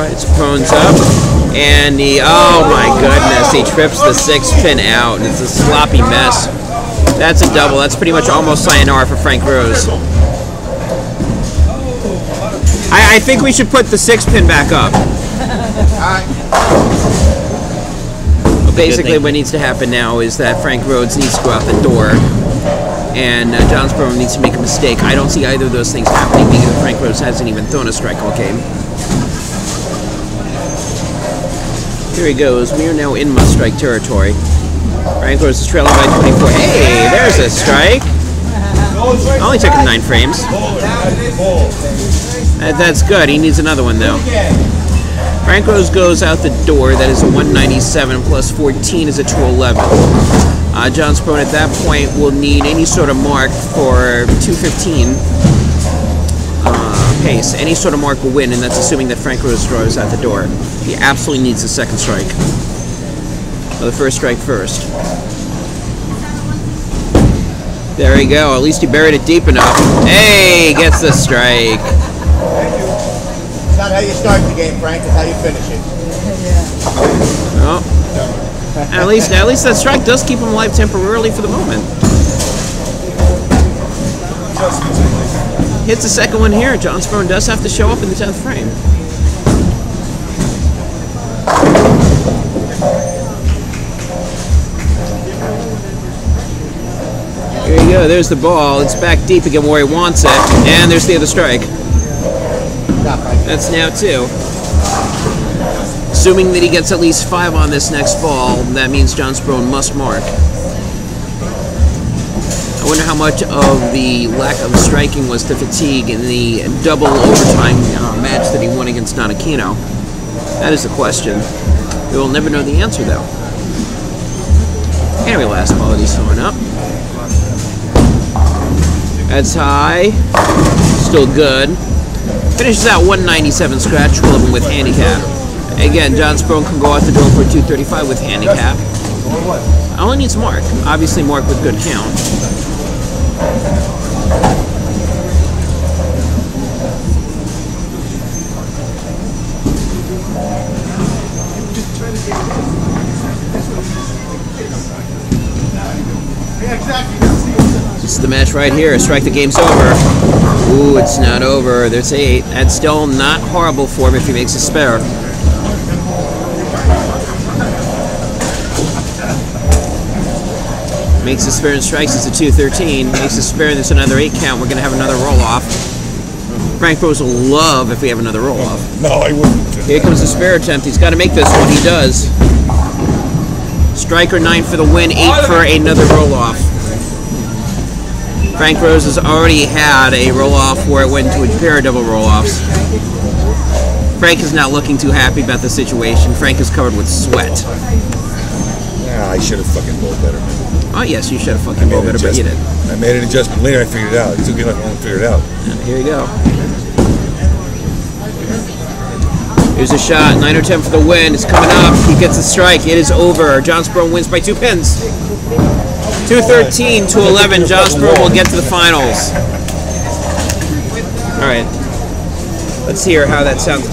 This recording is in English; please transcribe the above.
Alright, Sprone's up. And oh my goodness, he trips the 6-pin out. It's a sloppy mess. That's a double. That's pretty much almost sayonara for Frank Rose. I think we should put the 6-pin back up. Well, basically, what needs to happen now is that Frank Rhodes needs to go out the door, and John Sprone needs to make a mistake. I don't see either of those things happening because Frank Rhodes hasn't even thrown a strike all game. Here he goes. We are now in must-strike territory. Frank Rhodes is trailing by 24. Hey, there's a strike. Only took him 9 frames. That's good. He needs another one, though. Frank Rose goes out the door. That is a 197 plus 14 is a 211. John Sprone at that point will need any sort of mark for 215 pace. Any sort of mark will win, and that's assuming that Frank Rose draws out the door. He absolutely needs the second strike. Well, the first strike first. There we go. At least he buried it deep enough. Hey, gets the strike. It's not how you start the game, Frank. It's how you finish it. Well, at least that strike does keep him alive temporarily for the moment. Hits the second one here. John Sprone does have to show up in the 10th frame. Here you go. There's the ball. It's back deep again where he wants it. And there's the other strike. That's now 2. Assuming that he gets at least 5 on this next ball, that means John Sprone must mark. I wonder how much of the lack of striking was to fatigue in the double overtime match that he won against Don Aquino. That is the question. We will never know the answer, though. Anyway, last ball that he's throwing up. That's high. Still good. Finishes out 197 scratch, 12 with handicap. Again, John Sprone can go out the door for 235 with handicap. Only needs mark. Obviously, mark with good count. This is the match right here. Strike, the game's over. Ooh, it's not over. There's 8. That's still not horrible for him if he makes a spare. Makes a spare and strikes, it's a 213. Makes a spare and there's another 8 count. We're going to have another roll-off. Frank Rose will love if we have another roll-off. No, I wouldn't. Here comes the spare attempt. He's got to make this one. He does. Striker 9 for the win, 8 for another roll-off. Frank Rose has already had a roll-off where it went to a pair of double roll-offs. Frank is not looking too happy about the situation. Frank is covered with sweat. Yeah, I should have fucking rolled better, man. Oh, yes, you should have fucking rolled better, but you didn't. I made an adjustment later, I figured it out. It took me like long to figure it out. Here you go. Here's a shot, 9 or 10 for the win. It's coming up. He gets a strike. It is over. John Sprone wins by 2 pins. 213 to 11. John Sprone will get to the finals. All right. Let's hear how that sounds.